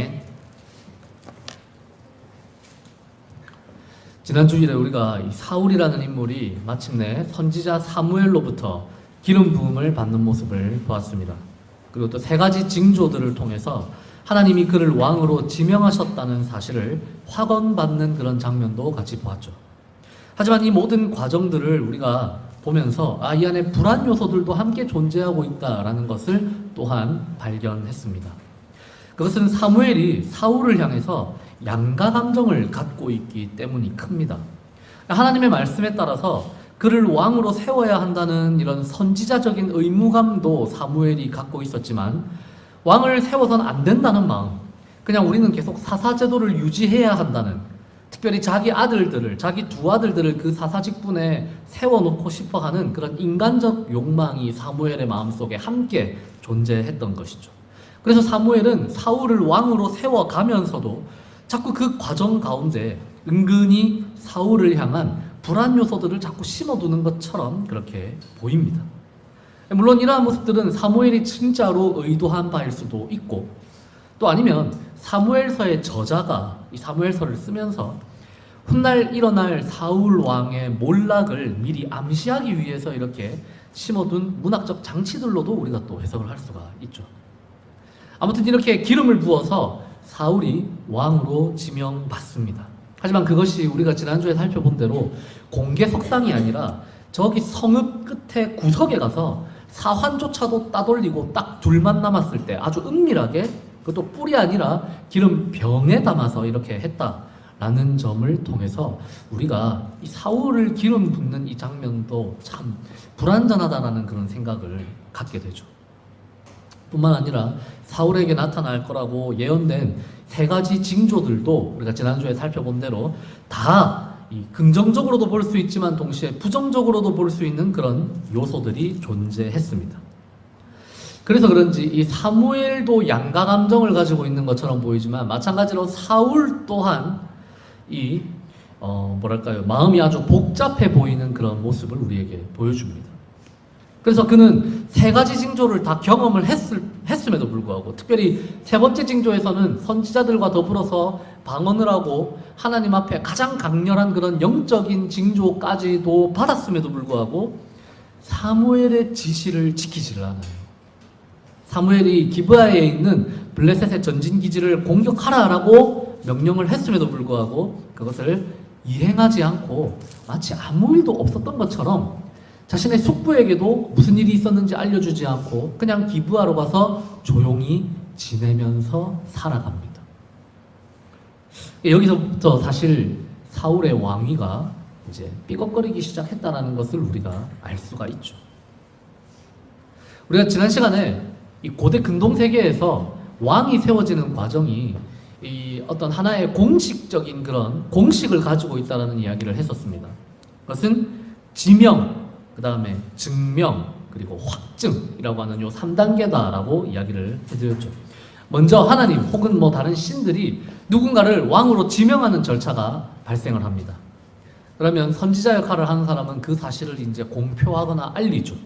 아멘. 지난 주일에 우리가 이 사울이라는 인물이 마침내 선지자 사무엘로부터 기름 부음을 받는 모습을 보았습니다. 그리고 또 세 가지 징조들을 통해서 하나님이 그를 왕으로 지명하셨다는 사실을 확언받는 그런 장면도 같이 보았죠. 하지만 이 모든 과정들을 우리가 보면서 이 안에 불안 요소들도 함께 존재하고 있다라는 것을 또한 발견했습니다. 그것은 사무엘이 사울을 향해서 양가 감정을 갖고 있기 때문이 큽니다. 하나님의 말씀에 따라서 그를 왕으로 세워야 한다는 이런 선지자적인 의무감도 사무엘이 갖고 있었지만 왕을 세워서는 안 된다는 마음, 그냥 우리는 계속 사사제도를 유지해야 한다는, 특별히 자기 아들들을, 자기 두 아들들을 그 사사직분에 세워놓고 싶어하는 그런 인간적 욕망이 사무엘의 마음속에 함께 존재했던 것이죠. 그래서 사무엘은 사울을 왕으로 세워가면서도 자꾸 그 과정 가운데 은근히 사울을 향한 불안 요소들을 자꾸 심어두는 것처럼 그렇게 보입니다. 물론 이러한 모습들은 사무엘이 진짜로 의도한 바일 수도 있고, 또 아니면 사무엘서의 저자가 이 사무엘서를 쓰면서 훗날 일어날 사울 왕의 몰락을 미리 암시하기 위해서 이렇게 심어둔 문학적 장치들로도 우리가 또 해석을 할 수가 있죠. 아무튼 이렇게 기름을 부어서 사울이 왕으로 지명받습니다. 하지만 그것이 우리가 지난주에 살펴본 대로 공개 석상이 아니라 저기 성읍 끝에 구석에 가서 사환조차도 따돌리고 딱 둘만 남았을 때 아주 은밀하게, 그것도 뿔이 아니라 기름 병에 담아서 이렇게 했다라는 점을 통해서 우리가 이 사울을 기름 붓는 이 장면도 참 불완전하다라는 그런 생각을 갖게 되죠. 뿐만 아니라 사울에게 나타날 거라고 예언된 세 가지 징조들도 우리가 지난주에 살펴본 대로 다 이 긍정적으로도 볼 수 있지만 동시에 부정적으로도 볼 수 있는 그런 요소들이 존재했습니다. 그래서 그런지 이 사무엘도 양가 감정을 가지고 있는 것처럼 보이지만 마찬가지로 사울 또한 이 마음이 아주 복잡해 보이는 그런 모습을 우리에게 보여줍니다. 그래서 그는 세 가지 징조를 다 경험을 했음에도 불구하고, 특별히 세 번째 징조에서는 선지자들과 더불어서 방언을 하고 하나님 앞에 가장 강렬한 그런 영적인 징조까지도 받았음에도 불구하고 사무엘의 지시를 지키지를 않아요. 사무엘이 기브아에 있는 블레셋의 전진기지를 공격하라라고 명령을 했음에도 불구하고 그것을 이행하지 않고 마치 아무 일도 없었던 것처럼 자신의 숙부에게도 무슨 일이 있었는지 알려주지 않고 그냥 기브아로 가서 조용히 지내면서 살아갑니다. 여기서부터 사실 사울의 왕위가 이제 삐걱거리기 시작했다는 것을 우리가 알 수가 있죠. 우리가 지난 시간에 이 고대 근동 세계에서 왕이 세워지는 과정이 이 어떤 하나의 공식적인 그런 공식을 가지고 있다는 이야기를 했었습니다. 그것은 지명, 그 다음에 증명, 그리고 확증이라고 하는 요 3단계다라고 이야기를 해드렸죠. 먼저 하나님 혹은 다른 신들이 누군가를 왕으로 지명하는 절차가 발생을 합니다. 그러면 선지자 역할을 하는 사람은 그 사실을 이제 공표하거나 알리죠.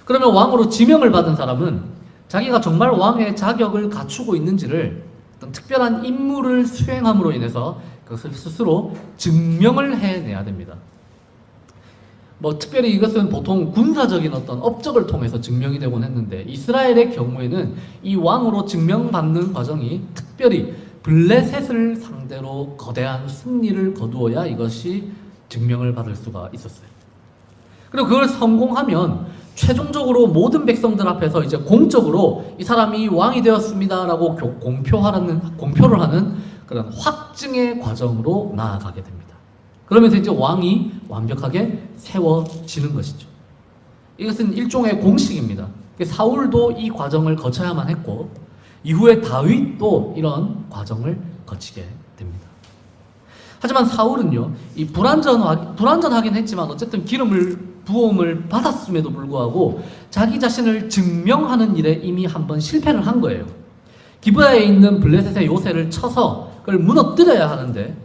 그러면 왕으로 지명을 받은 사람은 자기가 정말 왕의 자격을 갖추고 있는지를 어떤 특별한 임무를 수행함으로 인해서 그것을 스스로 증명을 해내야 됩니다. 특별히 이것은 보통 군사적인 어떤 업적을 통해서 증명이 되곤 했는데, 이스라엘의 경우에는 이 왕으로 증명받는 과정이 특별히 블레셋을 상대로 거대한 승리를 거두어야 이것이 증명을 받을 수가 있었어요. 그리고 그걸 성공하면 최종적으로 모든 백성들 앞에서 이제 공적으로 이 사람이 왕이 되었습니다라고 공표를 하는 그런 확증의 과정으로 나아가게 됩니다. 그러면서 이제 왕이 완벽하게 세워지는 것이죠. 이것은 일종의 공식입니다. 사울도 이 과정을 거쳐야만 했고 이후에 다윗도 이런 과정을 거치게 됩니다. 하지만 사울은요, 이 불완전하긴 했지만 어쨌든 부음을 받았음에도 불구하고 자기 자신을 증명하는 일에 이미 한번 실패를 한 거예요. 기브아에 있는 블레셋의 요새를 쳐서 그걸 무너뜨려야 하는데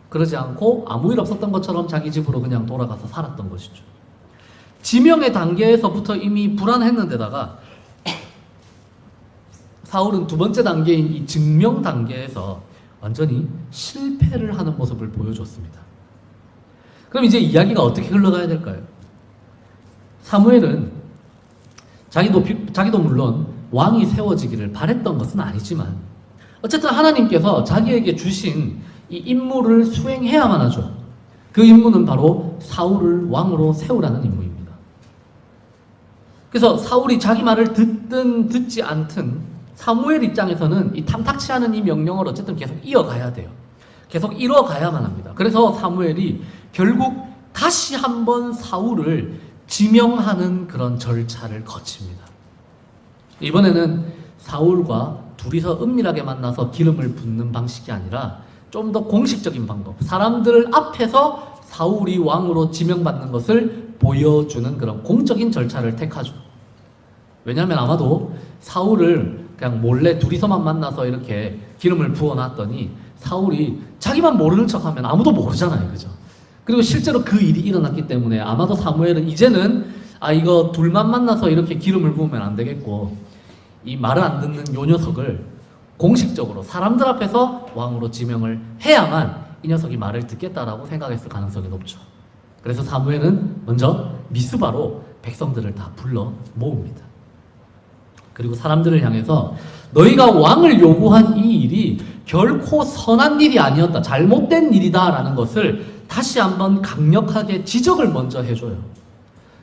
그러지 않고 아무 일 없었던 것처럼 자기 집으로 그냥 돌아가서 살았던 것이죠. 지명의 단계에서부터 이미 불안했는데다가 사울은 두 번째 단계인 이 증명 단계에서 완전히 실패를 하는 모습을 보여줬습니다. 그럼 이제 이야기가 어떻게 흘러가야 될까요? 사무엘은 자기도 물론 왕이 세워지기를 바랬던 것은 아니지만 어쨌든 하나님께서 자기에게 주신 이 임무를 수행해야만 하죠. 그 임무는 바로 사울을 왕으로 세우라는 임무입니다. 그래서 사울이 자기 말을 듣든 듣지 않든 사무엘 입장에서는 이 탐탁치 않은 이 명령을 어쨌든 계속 이어가야 돼요. 계속 이뤄가야만 합니다. 그래서 사무엘이 결국 다시 한번 사울을 지명하는 그런 절차를 거칩니다. 이번에는 사울과 둘이서 은밀하게 만나서 기름을 붓는 방식이 아니라 좀 더 공식적인 방법, 사람들 앞에서 사울이 왕으로 지명받는 것을 보여주는 그런 공적인 절차를 택하죠. 왜냐하면 아마도 사울을 그냥 몰래 둘이서만 만나서 이렇게 기름을 부어놨더니 사울이 자기만 모르는 척하면 아무도 모르잖아요, 그죠? 그리고 실제로 그 일이 일어났기 때문에 아마도 사무엘은 이제는 이거 둘만 만나서 이렇게 기름을 부으면 안 되겠고 이 말을 안 듣는 요 녀석을 공식적으로 사람들 앞에서 왕으로 지명을 해야만 이 녀석이 말을 듣겠다라고 생각했을 가능성이 높죠. 그래서 사무엘은 먼저 미스바로 백성들을 다 불러 모읍니다. 그리고 사람들을 향해서 너희가 왕을 요구한 이 일이 결코 선한 일이 아니었다, 잘못된 일이다라는 것을 다시 한번 강력하게 지적을 먼저 해줘요.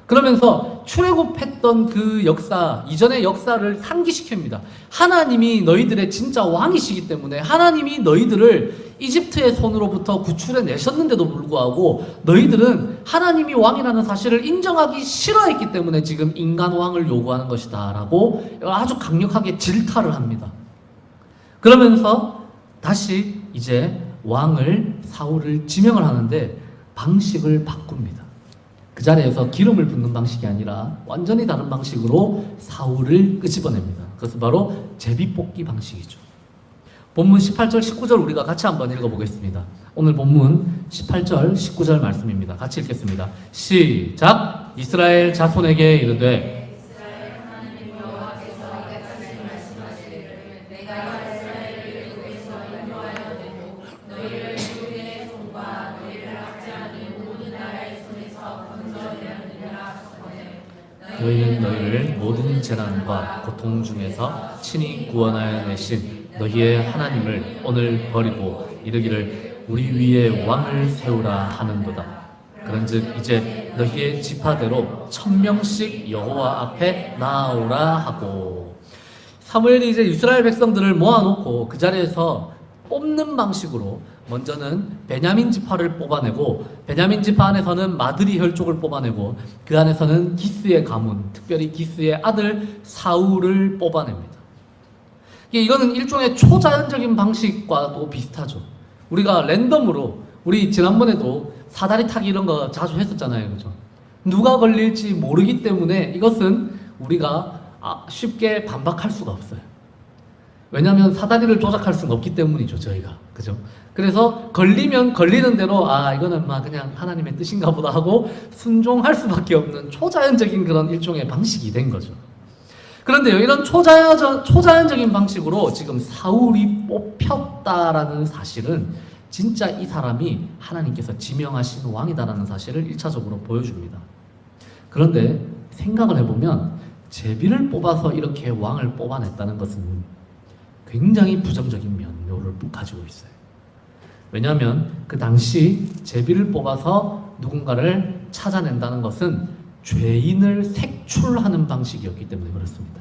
그러면서 출애굽했던 그 역사, 이전의 역사를 상기시킵니다. 하나님이 너희들의 진짜 왕이시기 때문에 하나님이 너희들을 이집트의 손으로부터 구출해 내셨는데도 불구하고 너희들은 하나님이 왕이라는 사실을 인정하기 싫어했기 때문에 지금 인간 왕을 요구하는 것이다 라고 아주 강력하게 질타를 합니다. 그러면서 다시 이제 왕을 사울을 지명을 하는데 방식을 바꿉니다. 그 자리에서 기름을 붓는 방식이 아니라 완전히 다른 방식으로 사울을 끄집어냅니다. 그것은 바로 제비뽑기 방식이죠. 본문 18절, 19절 우리가 같이 한번 읽어보겠습니다. 오늘 본문 18절, 19절 말씀입니다. 같이 읽겠습니다. 시작! 이스라엘 자손에게 이르되 너희는 너희를 모든 재난과 고통 중에서 친히 구원하여 내신 너희의 하나님을 오늘 버리고 이르기를 우리 위에 왕을 세우라 하는도다. 그런즉 이제 너희의 지파대로 1000명씩 여호와 앞에 나아오라 하고. 사무엘이 이제 이스라엘 백성들을 모아놓고 그 자리에서 뽑는 방식으로 먼저는 베냐민 지파를 뽑아내고 베냐민 지파 안에서는 마드리 혈족을 뽑아내고 그 안에서는 기스의 가문, 특별히 기스의 아들 사울을 뽑아냅니다. 이거는 일종의 초자연적인 방식과도 비슷하죠. 우리가 랜덤으로 우리 지난번에도 사다리 타기 이런 거 자주 했었잖아요, 그죠? 누가 걸릴지 모르기 때문에 이것은 우리가 쉽게 반박할 수가 없어요. 왜냐하면 사다리를 조작할 수는 없기 때문이죠, 저희가. 그죠? 그래서 걸리면 걸리는 대로 이거는 그냥 하나님의 뜻인가 보다 하고 순종할 수밖에 없는 초자연적인 그런 일종의 방식이 된 거죠. 그런데요, 이런 초자연적인 방식으로 지금 사울이 뽑혔다라는 사실은 진짜 이 사람이 하나님께서 지명하신 왕이다라는 사실을 1차적으로 보여줍니다. 그런데 생각을 해보면 제비를 뽑아서 이렇게 왕을 뽑아냈다는 것은 굉장히 부정적인 면모를 가지고 있어요. 왜냐하면 그 당시 제비를 뽑아서 누군가를 찾아낸다는 것은 죄인을 색출하는 방식이었기 때문에 그렇습니다.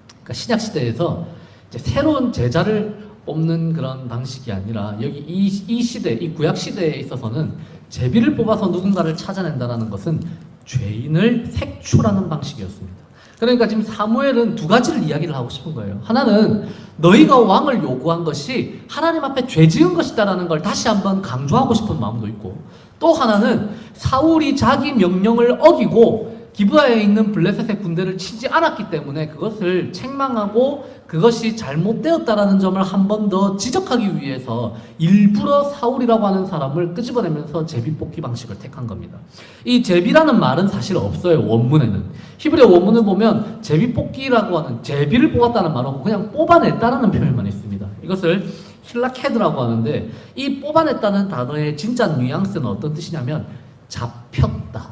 그러니까 신약 시대에서 이제 새로운 제자를 뽑는 그런 방식이 아니라 여기 이 시대, 이 구약 시대에 있어서는 제비를 뽑아서 누군가를 찾아낸다는 것은 죄인을 색출하는 방식이었습니다. 그러니까 지금 사무엘은 두 가지를 이야기를 하고 싶은 거예요. 하나는 너희가 왕을 요구한 것이 하나님 앞에 죄 지은 것이다라는 걸 다시 한번 강조하고 싶은 마음도 있고, 또 하나는 사울이 자기 명령을 어기고 기브아에 있는 블레셋의 군대를 치지 않았기 때문에 그것을 책망하고 그것이 잘못되었다라는 점을 한 번 더 지적하기 위해서 일부러 사울이라고 하는 사람을 끄집어내면서 제비 뽑기 방식을 택한 겁니다. 이 제비라는 말은 사실 없어요. 원문에는. 히브리어 원문을 보면 제비 뽑기라고 하는, 제비를 뽑았다는 말 없고 그냥 뽑아냈다라는 표현만 있습니다. 이것을 힐라케드라고 하는데, 이 뽑아냈다는 단어의 진짜 뉘앙스는 어떤 뜻이냐면 잡혔다,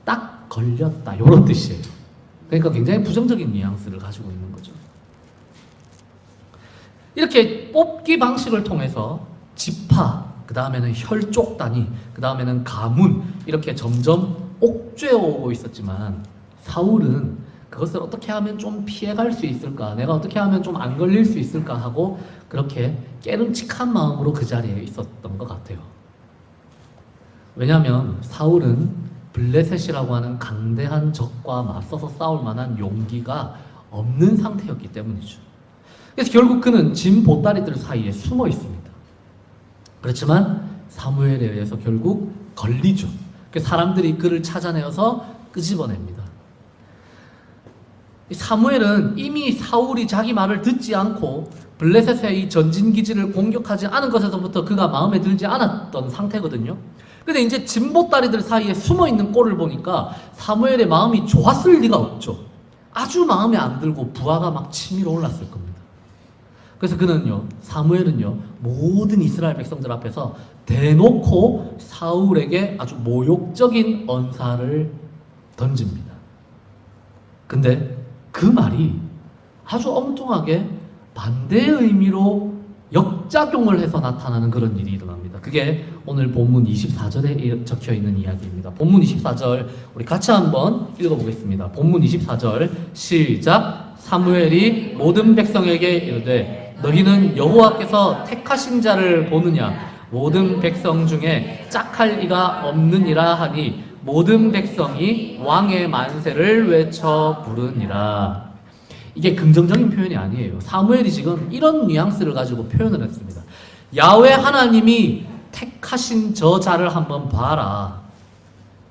딱 걸렸다, 이런 뜻이에요. 그러니까 굉장히 부정적인 뉘앙스를 가지고 있는 거죠. 이렇게 뽑기 방식을 통해서 지파, 그 다음에는 혈족 단위, 그 다음에는 가문, 이렇게 점점 옥죄어 오고 있었지만 사울은 그것을 어떻게 하면 좀 피해갈 수 있을까, 내가 어떻게 하면 좀 안 걸릴 수 있을까 하고 그렇게 깨름칙한 마음으로 그 자리에 있었던 것 같아요. 왜냐하면 사울은 블레셋이라고 하는 강대한 적과 맞서서 싸울 만한 용기가 없는 상태였기 때문이죠. 그래서 결국 그는 진 보따리들 사이에 숨어 있습니다. 그렇지만 사무엘에 의해서 결국 걸리죠. 그래서 사람들이 그를 찾아내어서 끄집어냅니다. 사무엘은 이미 사울이 자기 말을 듣지 않고 블레셋의 이 전진기지를 공격하지 않은 것에서부터 그가 마음에 들지 않았던 상태거든요. 근데 이제 진보다리들 사이에 숨어있는 꼴을 보니까 사무엘의 마음이 좋았을 리가 없죠. 아주 마음에 안 들고 부하가 막 치밀어 올랐을 겁니다. 그래서 그는요, 사무엘은요, 모든 이스라엘 백성들 앞에서 대놓고 사울에게 아주 모욕적인 언사를 던집니다. 근데 그 말이 아주 엉뚱하게 반대의 의미로 역작용을 해서 나타나는 그런 일이 일어납니다. 그게 오늘 본문 24절에 적혀있는 이야기입니다. 본문 24절 우리 같이 한번 읽어보겠습니다. 본문 24절 시작. 사무엘이 모든 백성에게 이르되 너희는 여호와께서 택하신 자를 보느냐, 모든 백성 중에 짝할 이가 없느니라 하니 모든 백성이 왕의 만세를 외쳐 부르니라. 이게 긍정적인 표현이 아니에요. 사무엘이 지금 이런 뉘앙스를 가지고 표현을 했습니다. 야훼 하나님이 택하신 저 자를 한번 봐라.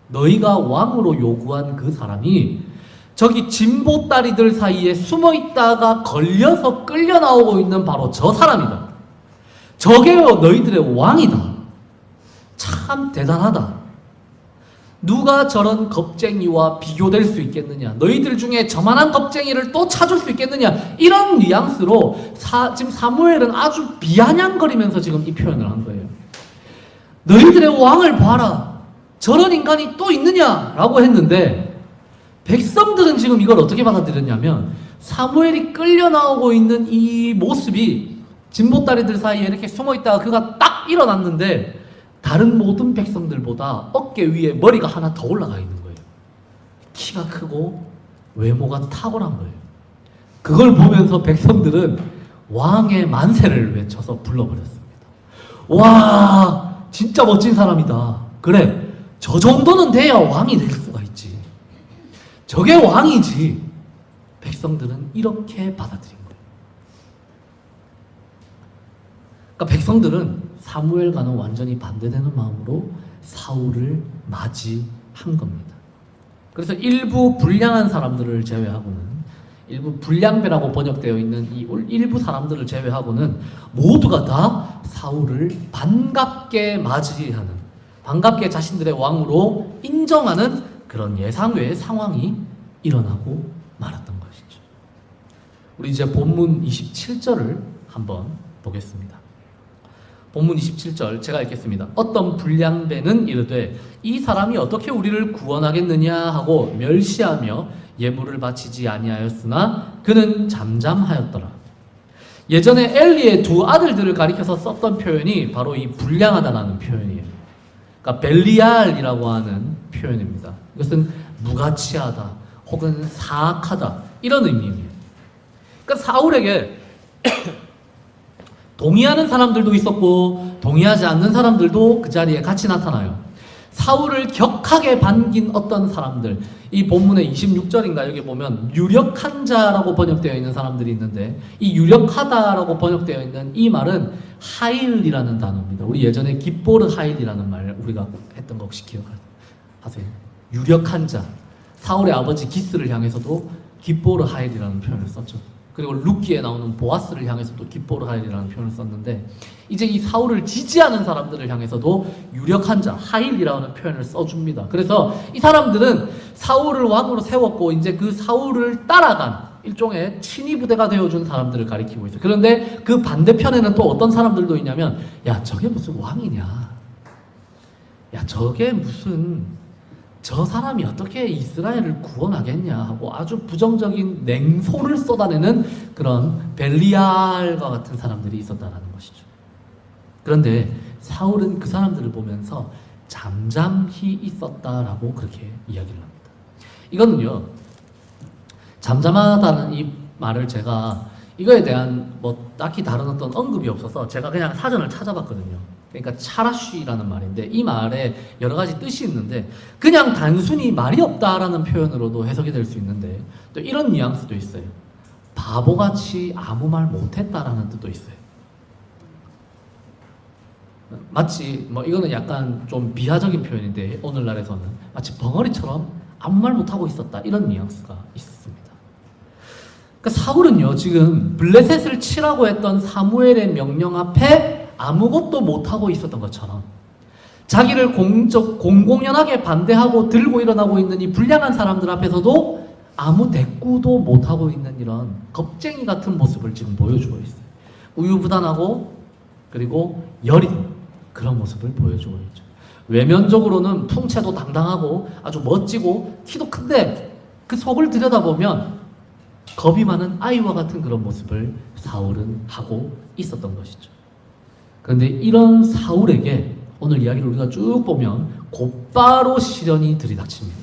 너희가 왕으로 요구한 그 사람이 저기 진보다리들 사이에 숨어 있다가 걸려서 끌려 나오고 있는 바로 저 사람이다. 저게요 너희들의 왕이다. 참 대단하다. 누가 저런 겁쟁이와 비교될 수 있겠느냐? 너희들 중에 저만한 겁쟁이를 또 찾을 수 있겠느냐? 이런 뉘앙스로 지금 사무엘은 아주 비아냥거리면서 지금 이 표현을 한 거예요. 너희들의 왕을 봐라. 저런 인간이 또 있느냐? 라고 했는데 백성들은 지금 이걸 어떻게 받아들였냐면 사무엘이 끌려 나오고 있는 이 모습이 진보다리들 사이에 이렇게 숨어 있다가 그가 딱 일어났는데 다른 모든 백성들보다 어깨 위에 머리가 하나 더 올라가 있는 거예요. 키가 크고 외모가 탁월한 거예요. 그걸 보면서 백성들은 왕의 만세를 외쳐서 불러버렸습니다. 와, 진짜 멋진 사람이다. 그래, 저 정도는 돼야 왕이 될 수가 있지. 저게 왕이지. 백성들은 이렇게 받아들인 거예요. 그러니까 백성들은 사무엘과는 완전히 반대되는 마음으로 사울을 맞이한 겁니다. 그래서 일부 불량한 사람들을 제외하고는, 일부 불량배라고 번역되어 있는 이 일부 사람들을 제외하고는 모두가 다 사울을 반갑게 맞이하는, 반갑게 자신들의 왕으로 인정하는 그런 예상외의 상황이 일어나고 말았던 것이죠. 우리 이제 본문 27절을 한번 보겠습니다. 본문 27절 제가 읽겠습니다. 어떤 불량배는 이르되 이 사람이 어떻게 우리를 구원하겠느냐 하고 멸시하며 예물을 바치지 아니하였으나 그는 잠잠하였더라. 예전에 엘리의 두 아들들을 가리켜서 썼던 표현이 바로 이 불량하다라는 표현이에요. 그러니까 벨리알이라고 하는 표현입니다. 이것은 무가치하다 혹은 사악하다 이런 의미입니다. 그러니까 사울에게 동의하는 사람들도 있었고 동의하지 않는 사람들도 그 자리에 같이 나타나요. 사울을 격하게 반긴 어떤 사람들, 이 본문의 26절인가 여기 보면 유력한 자라고 번역되어 있는 사람들이 있는데 이 유력하다라고 번역되어 있는 이 말은 하일이라는 단어입니다. 우리 예전에 깁보르 하일이라는 말 우리가 했던 거 혹시 기억하세요? 유력한 자, 사울의 아버지 기스를 향해서도 깁보르 하일이라는 표현을 썼죠. 그리고 룻기에 나오는 보아스를 향해서도 깁보르 하일이라는 표현을 썼는데, 이제 이 사울을 지지하는 사람들을 향해서도 유력한 자 하일이라는 표현을 써줍니다. 그래서 이 사람들은 사울을 왕으로 세웠고 이제 그 사울을 따라간 일종의 친위 부대가 되어준 사람들을 가리키고 있어요. 그런데 그 반대편에는 또 어떤 사람들도 있냐면, 야 저게 무슨 왕이냐, 야 저게 무슨, 저 사람이 어떻게 이스라엘을 구원하겠냐 하고 아주 부정적인 냉소를 쏟아내는 그런 벨리알과 같은 사람들이 있었다는 것이죠. 그런데 사울은 그 사람들을 보면서 잠잠히 있었다라고 그렇게 이야기를 합니다. 이거는요, 잠잠하다는 이 말을 제가 이거에 대한 뭐 딱히 다른 어떤 언급이 없어서 제가 그냥 사전을 찾아봤거든요. 그러니까 차라쉬라는 말인데, 이 말에 여러 가지 뜻이 있는데 그냥 단순히 말이 없다라는 표현으로도 해석이 될 수 있는데, 또 이런 뉘앙스도 있어요. 바보같이 아무 말 못했다라는 뜻도 있어요. 마치 뭐 이거는 약간 좀 비하적인 표현인데 오늘날에서는 마치 벙어리처럼 아무 말 못하고 있었다, 이런 뉘앙스가 있습니다. 그러니까 사울은요 지금 블레셋을 치라고 했던 사무엘의 명령 앞에 아무것도 못하고 있었던 것처럼, 자기를 공공연하게 반대하고 들고 일어나고 있는 이 불량한 사람들 앞에서도 아무 대꾸도 못하고 있는 이런 겁쟁이 같은 모습을 지금 보여주고 있어요. 우유부단하고 그리고 여린 그런 모습을 보여주고 있죠. 외면적으로는 풍채도 당당하고 아주 멋지고 키도 큰데 그 속을 들여다보면 겁이 많은 아이와 같은 그런 모습을 사울은 하고 있었던 것이죠. 그런데 이런 사울에게 오늘 이야기를 우리가 쭉 보면 곧바로 시련이 들이닥칩니다.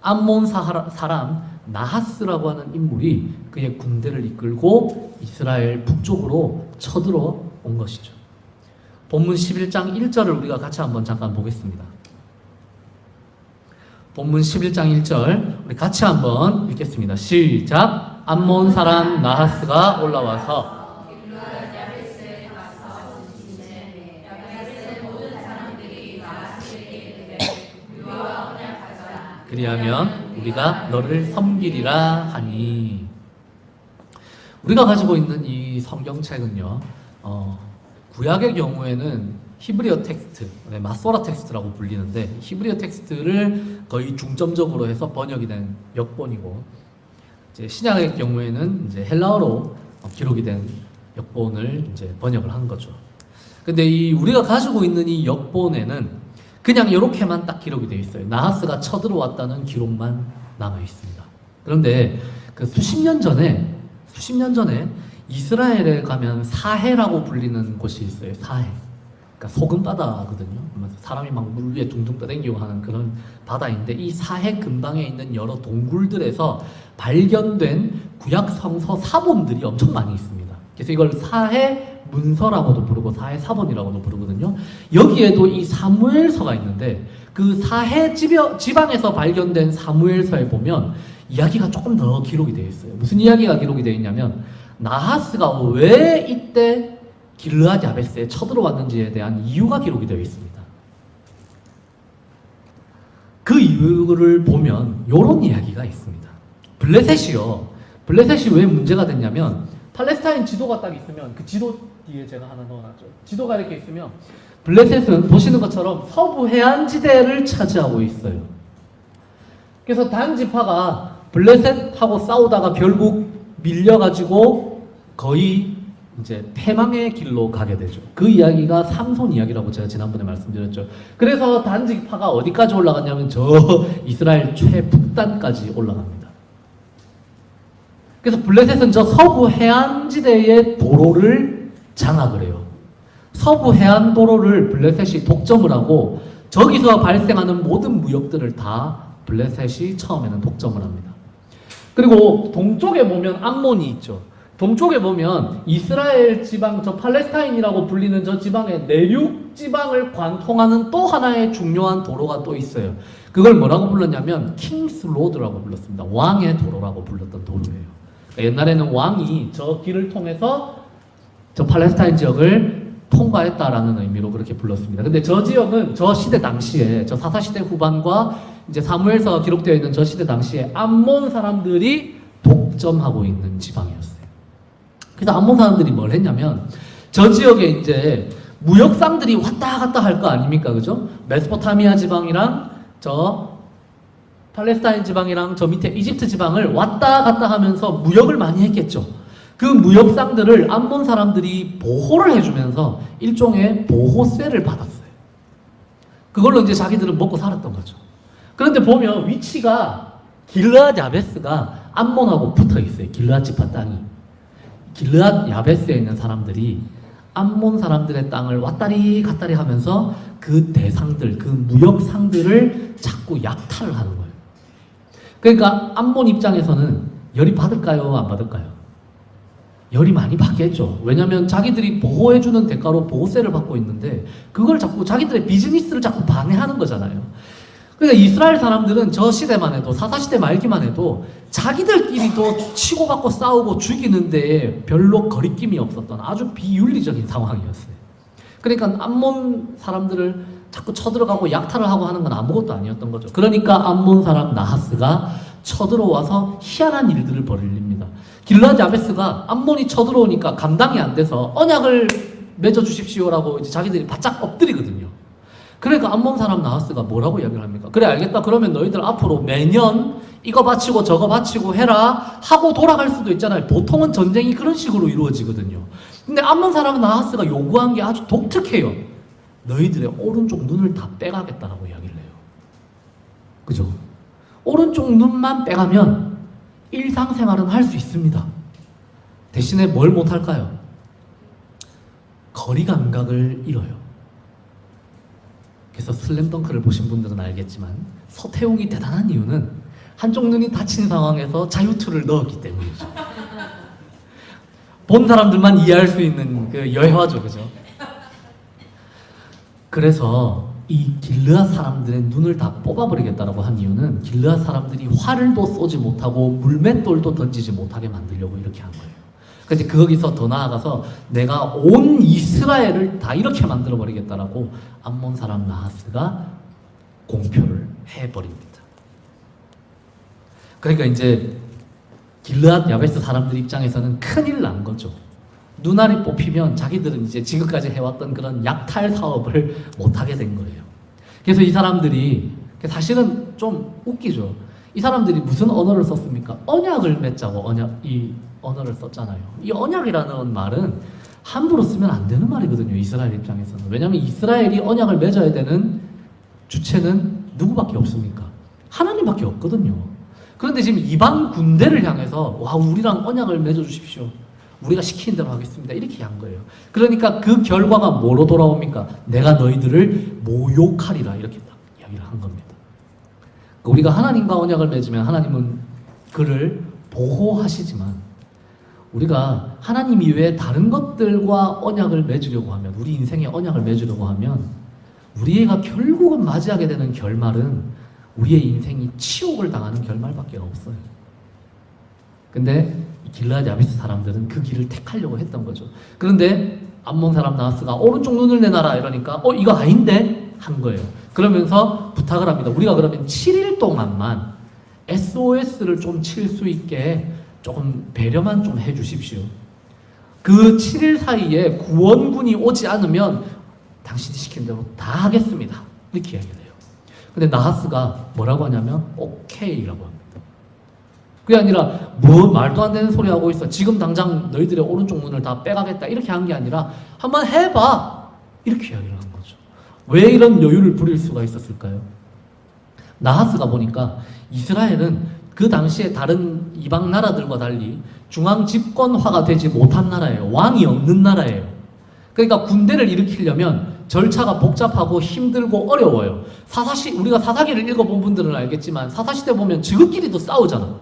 암몬 사람 나하스라고 하는 인물이 그의 군대를 이끌고 이스라엘 북쪽으로 쳐들어 온 것이죠. 본문 11장 1절을 우리가 같이 한번 잠깐 보겠습니다. 본문 11장 1절 우리 같이 한번 읽겠습니다. 시작. 암몬 사람 나하스가 올라와서 그리하면 우리가 너를 섬기리라 하니. 우리가 가지고 있는 이 성경책은요, 구약의 경우에는 히브리어 텍스트, 마소라 텍스트라고 불리는데, 히브리어 텍스트를 거의 중점적으로 해서 번역이 된 역본이고, 이제 신약의 경우에는 이제 헬라어로 기록이 된 역본을 이제 번역을 한 거죠. 근데 이 우리가 가지고 있는 이 역본에는 그냥 이렇게만 딱 기록이 되어 있어요. 나하스가 쳐들어왔다는 기록만 남아 있습니다. 그런데 그 수십 년 전에 이스라엘에 가면 사해라고 불리는 곳이 있어요. 사해. 그러니까 소금 바다거든요. 사람이 막 물 위에 둥둥 떠다니고 하는 그런 바다인데, 이 사해 근방에 있는 여러 동굴들에서 발견된 구약 성서 사본들이 엄청 많이 있습니다. 그래서 이걸 사해 문서라고도 부르고 사해 사본이라고도 부르거든요. 여기에도 이 사무엘서가 있는데, 그 사해 지방에서 발견된 사무엘서에 보면 이야기가 조금 더 기록이 되어 있어요. 무슨 이야기가 기록이 되어 있냐면, 나하스가 왜 이때 길르앗 야베스에 쳐들어왔는지에 대한 이유가 기록이 되어 있습니다. 그 이유를 보면 이런 이야기가 있습니다. 블레셋이 왜 문제가 됐냐면, 팔레스타인 지도가 딱 있으면, 그 지도 뒤에 제가 하나 넣어놨죠. 지도가 이렇게 있으면 블레셋은 보시는 것처럼 서부 해안지대를 차지하고 있어요. 그래서 단 지파가 블레셋하고 싸우다가 결국 밀려가지고 거의 이제 패망의 길로 가게 되죠. 그 이야기가 삼손 이야기라고 제가 지난번에 말씀드렸죠. 그래서 단 지파가 어디까지 올라갔냐면 저 이스라엘 최북단까지 올라갑니다. 그래서 블레셋은 저 서부 해안지대의 도로를 장악을 해요. 서부 해안도로를 블레셋이 독점을 하고 저기서 발생하는 모든 무역들을 다 블레셋이 처음에는 독점을 합니다. 그리고 동쪽에 보면 암몬이 있죠. 동쪽에 보면 이스라엘 지방, 저 팔레스타인이라고 불리는 저 지방의 내륙 지방을 관통하는 또 하나의 중요한 도로가 또 있어요. 그걸 뭐라고 불렀냐면 킹스 로드라고 불렀습니다. 왕의 도로라고 불렀던 도로예요. 옛날에는 왕이 저 길을 통해서 저 팔레스타인 지역을 통과했다라는 의미로 그렇게 불렀습니다. 근데 저 지역은 저 시대 당시에, 저 사사시대 후반과 이제 사무엘서가 기록되어 있는 저 시대 당시에 암몬 사람들이 독점하고 있는 지방이었어요. 그래서 암몬 사람들이 뭘 했냐면 저 지역에 이제 무역상들이 왔다 갔다 할 거 아닙니까? 그죠? 메소포타미아 지방이랑 저 팔레스타인 지방이랑 저 밑에 이집트 지방을 왔다 갔다 하면서 무역을 많이 했겠죠. 그 무역상들을 암몬 사람들이 보호를 해주면서 일종의 보호세를 받았어요. 그걸로 이제 자기들은 먹고 살았던 거죠. 그런데 보면 위치가 길르앗 야베스가 암몬하고 붙어 있어요. 길르앗 지파 땅이. 길르앗 야베스에 있는 사람들이 암몬 사람들의 땅을 왔다리 갔다리 하면서 그 대상들, 그 무역상들을 자꾸 약탈을 하는 거예요. 그러니까 암몬 입장에서는 열이 받을까요? 안 받을까요? 열이 많이 받겠죠. 왜냐하면 자기들이 보호해주는 대가로 보호세를 받고 있는데 그걸 자꾸 자기들의 비즈니스를 자꾸 방해하는 거잖아요. 그러니까 이스라엘 사람들은 저 시대만 해도 사사시대 말기만 해도 자기들끼리도 치고받고 싸우고 죽이는데 별로 거리낌이 없었던 아주 비윤리적인 상황이었어요. 그러니까 암몬 사람들을 자꾸 쳐들어가고 약탈을 하고 하는 건 아무것도 아니었던 거죠. 그러니까 암몬 사람 나하스가 쳐들어와서 희한한 일들을 벌입니다. 길르앗 야베스가 암몬이 쳐들어오니까 감당이 안 돼서 언약을 맺어주십시오라고 이제 자기들이 바짝 엎드리거든요. 그러니까 암몬 사람 나하스가 뭐라고 이야기를 합니까? 그래 알겠다. 그러면 너희들 앞으로 매년 이거 바치고 저거 바치고 해라 하고 돌아갈 수도 있잖아요. 보통은 전쟁이 그런 식으로 이루어지거든요. 근데 암몬 사람 나하스가 요구한 게 아주 독특해요. 너희들의 오른쪽 눈을 다 빼가겠다라고 이야기를 해요. 그죠? 오른쪽 눈만 빼가면 일상생활은 할 수 있습니다. 대신에 뭘 못할까요? 거리 감각을 잃어요. 그래서 슬램덩크를 보신 분들은 알겠지만 서태웅이 대단한 이유는 한쪽 눈이 다친 상황에서 자유투를 넣었기 때문이죠. 본 사람들만 이해할 수 있는 그 여해화죠. 그죠? 그래서 이 길르앗 사람들의 눈을 다 뽑아버리겠다라고 한 이유는 길르앗 사람들이 활도 쏘지 못하고 물맷돌도 던지지 못하게 만들려고 이렇게 한 거예요. 근데 거기서 더 나아가서 내가 온 이스라엘을 다 이렇게 만들어버리겠다라고 암몬 사람 나하스가 공표를 해버립니다. 그러니까 이제 길르앗 야베스 사람들 입장에서는 큰일 난 거죠. 눈알이 뽑히면 자기들은 이제 지금까지 해왔던 그런 약탈 사업을 못하게 된 거예요. 그래서 이 사람들이 사실은 좀 웃기죠. 이 사람들이 무슨 언어를 썼습니까? 언약을 맺자고 이 언어를 썼잖아요. 이 언약이라는 말은 함부로 쓰면 안 되는 말이거든요. 이스라엘 입장에서는. 왜냐하면 이스라엘이 언약을 맺어야 되는 주체는 누구밖에 없습니까? 하나님밖에 없거든요. 그런데 지금 이방 군대를 향해서 와 우리랑 언약을 맺어주십시오. 우리가 시키는 대로 하겠습니다. 이렇게 한 거예요. 그러니까 그 결과가 뭐로 돌아옵니까? 내가 너희들을 모욕하리라 이렇게 딱 이야기를 한 겁니다. 우리가 하나님과 언약을 맺으면 하나님은 그를 보호하시지만 우리가 하나님 이외에 다른 것들과 언약을 맺으려고 하면 우리 인생에 언약을 맺으려고 하면 우리가 결국은 맞이하게 되는 결말은 우리의 인생이 치욕을 당하는 결말밖에 없어요. 근데 길르앗 야베스 사람들은 그 길을 택하려고 했던 거죠. 그런데 암몬 사람 나하스가 오른쪽 눈을 내놔라 이러니까 이거 아닌데? 한 거예요. 그러면서 부탁을 합니다. 우리가 그러면 7일 동안만 SOS를 좀 칠 수 있게 조금 배려만 좀 해주십시오. 그 7일 사이에 구원군이 오지 않으면 당신이 시킨 대로 다 하겠습니다. 이렇게 이야기를 해요. 근데 나하스가 뭐라고 하냐면 오케이라고 합니다. 그게 아니라 뭐 말도 안 되는 소리 하고 있어. 지금 당장 너희들의 오른쪽 눈을 다 빼가겠다. 이렇게 한 게 아니라 한번 해봐. 이렇게 이야기를 한 거죠. 왜 이런 여유를 부릴 수가 있었을까요? 나하스가 보니까 이스라엘은 그 당시에 다른 이방 나라들과 달리 중앙 집권화가 되지 못한 나라예요. 왕이 없는 나라예요. 그러니까 군대를 일으키려면 절차가 복잡하고 힘들고 어려워요. 우리가 사사기를 읽어본 분들은 알겠지만 사사시대 보면 지극끼리도 싸우잖아.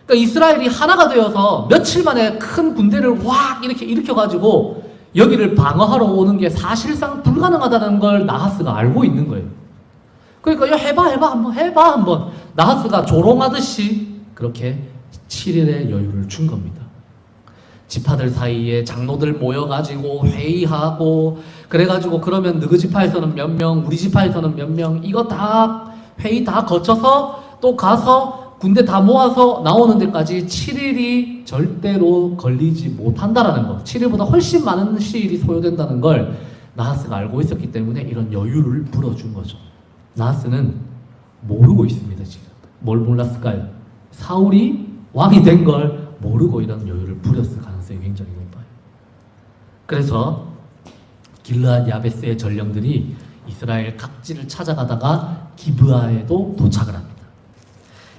그러니까 이스라엘이 하나가 되어서 며칠 만에 큰 군대를 확 이렇게 일으켜가지고 여기를 방어하러 오는 게 사실상 불가능하다는 걸 나하스가 알고 있는 거예요. 그러니까 한번 나하스가 조롱하듯이 그렇게 7일의 여유를 준 겁니다. 지파들 사이에 장로들 모여가지고 회의하고 그래가지고 그러면 너희 지파에서는 몇 명, 우리 지파에서는 몇 명 이거 다 회의 다 거쳐서 또 가서 군대 다 모아서 나오는 데까지 7일이 절대로 걸리지 못한다라는 거. 7일보다 훨씬 많은 시일이 소요된다는 걸 나하스가 알고 있었기 때문에 이런 여유를 불어준 거죠. 나하스는 모르고 있습니다, 지금. 뭘 몰랐을까요? 사울이 왕이 된 걸 모르고 이런 여유를 부렸을 가능성이 굉장히 높아요. 그래서 길르앗 야베스의 전령들이 이스라엘 각지를 찾아가다가 기브아에도 도착을 합니다.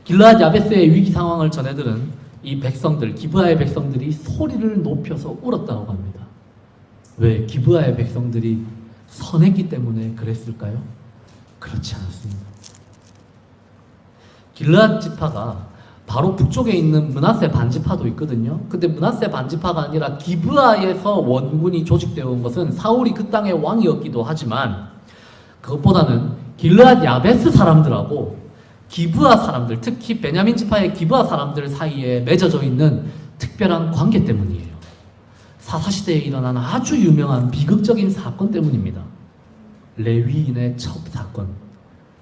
길르앗 야베스의 위기 상황을 전해들은 이 백성들, 기브아의 백성들이 소리를 높여서 울었다고 합니다. 왜? 기브아의 백성들이 선했기 때문에 그랬을까요? 그렇지 않습니다. 길르앗 지파가 바로 북쪽에 있는 므낫세 반지파도 있거든요. 근데 므낫세 반지파가 아니라 기브아에서 원군이 조직되어 온 것은 사울이 그 땅의 왕이었기도 하지만 그것보다는 길르앗 야베스 사람들하고 기브아 사람들, 특히 베냐민 지파의 기브아 사람들 사이에 맺어져 있는 특별한 관계 때문이에요. 사사시대에 일어난 아주 유명한 비극적인 사건 때문입니다. 레위인의 첩 사건.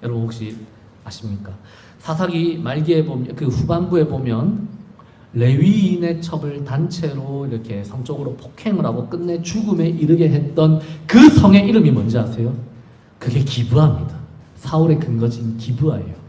여러분 혹시 아십니까? 사사기 말기에 보면, 그 후반부에 보면 레위인의 첩을 단체로 이렇게 성적으로 폭행을 하고 끝내 죽음에 이르게 했던 그 성의 이름이 뭔지 아세요? 그게 기브아입니다. 사울의 근거지인 기브아예요.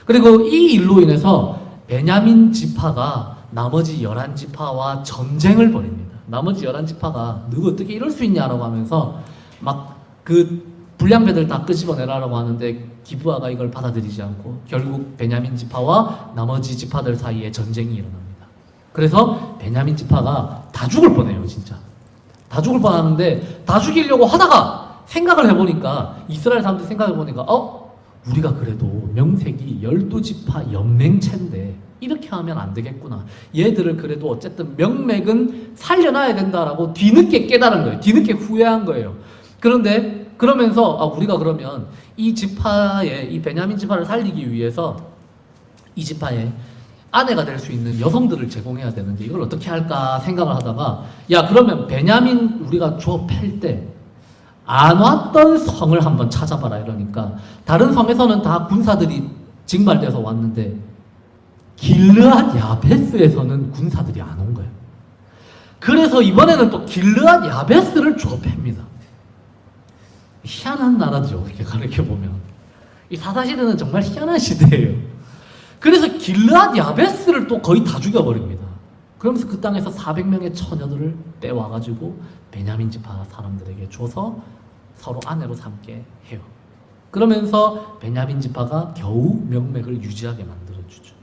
그리고 이 일로 인해서 베냐민 지파가 나머지 11지파와 전쟁을 벌입니다. 나머지 11지파가 너가 어떻게 이럴 수 있냐라고 하면서 막 그 불량배들 다 끄집어내라라고 하는데 기브아가 이걸 받아들이지 않고 결국 베냐민 지파와 나머지 지파들 사이에 전쟁이 일어납니다. 그래서 베냐민 지파가 다 죽을 뻔해요, 진짜. 다 죽을 뻔하는데 다 죽이려고 하다가 생각을 해보니까 이스라엘 사람들 생각해보니까 우리가 그래도 명색이 12지파 연맹체인데 이렇게 하면 안 되겠구나. 얘들을 그래도 어쨌든 명맥은 살려놔야 된다라고 뒤늦게 깨달은 거예요. 뒤늦게 후회한 거예요. 그런데 그러면서 우리가 그러면 이 지파의, 이 베냐민 지파를 살리기 위해서 이 지파의 아내가 될 수 있는 여성들을 제공해야 되는데 이걸 어떻게 할까 생각을 하다가 야 그러면 베냐민 우리가 주어 팰 때 안 왔던 성을 한번 찾아봐라 이러니까 다른 성에서는 다 군사들이 징발돼서 왔는데 길르앗 야베스에서는 군사들이 안 온 거예요. 그래서 이번에는 또 길르앗 야베스를 주어 팹니다. 희한한 나라죠. 이렇게 가르쳐보면 이 사사시대는 정말 희한한 시대예요. 그래서 길르앗 야베스를 또 거의 다 죽여버립니다. 그러면서 그 땅에서 400명의 처녀들을 빼와가지고 베냐민 지파 사람들에게 줘서 서로 아내로 삼게 해요. 그러면서 베냐민 지파가 겨우 명맥을 유지하게 만들어주죠.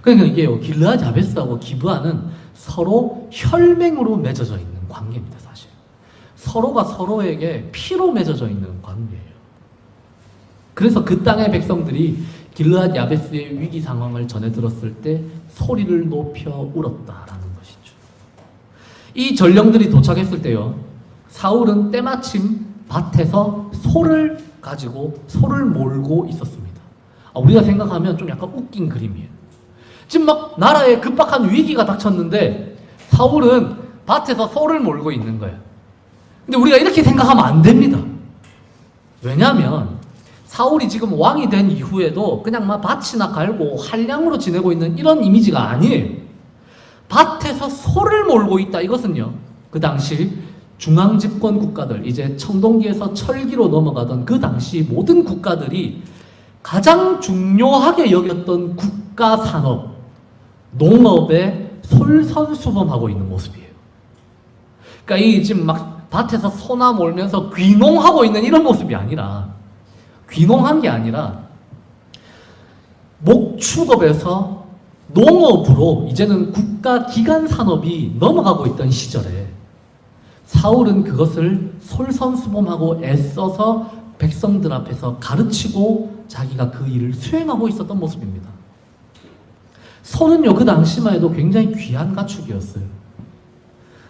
그러니까 이게요, 길르앗 야베스하고 기브아는 서로 혈맹으로 맺어져 있는 관계입니다, 사실. 서로가 서로에게 피로 맺어져 있는 관계예요. 그래서 그 땅의 백성들이 길르앗 야베스의 위기 상황을 전해 들었을 때 소리를 높여 울었다라는 것이죠. 이 전령들이 도착했을 때요, 사울은 때마침 밭에서 소를 가지고 소를 몰고 있었습니다. 우리가 생각하면 좀 약간 웃긴 그림이에요. 지금 막 나라에 급박한 위기가 닥쳤는데 사울은 밭에서 소를 몰고 있는 거예요. 근데 우리가 이렇게 생각하면 안 됩니다. 왜냐하면 사울이 지금 왕이 된 이후에도 그냥 막 밭이나 갈고 한량으로 지내고 있는 이런 이미지가 아니에요. 밭에서 소를 몰고 있다. 이것은요, 그 당시 중앙집권 국가들, 이제 청동기에서 철기로 넘어가던 그 당시 모든 국가들이 가장 중요하게 여겼던 국가 산업, 농업에 솔선수범하고 있는 모습이에요. 그러니까 이 지금 막 밭에서 소나 몰면서 귀농하고 있는 이런 모습이 아니라, 귀농한 게 아니라 목축업에서 농업으로 이제는 국가 기간 산업이 넘어가고 있던 시절에 사울은 그것을 솔선수범하고 애써서 백성들 앞에서 가르치고 자기가 그 일을 수행하고 있었던 모습입니다. 소는요, 그 당시만 해도 굉장히 귀한 가축이었어요.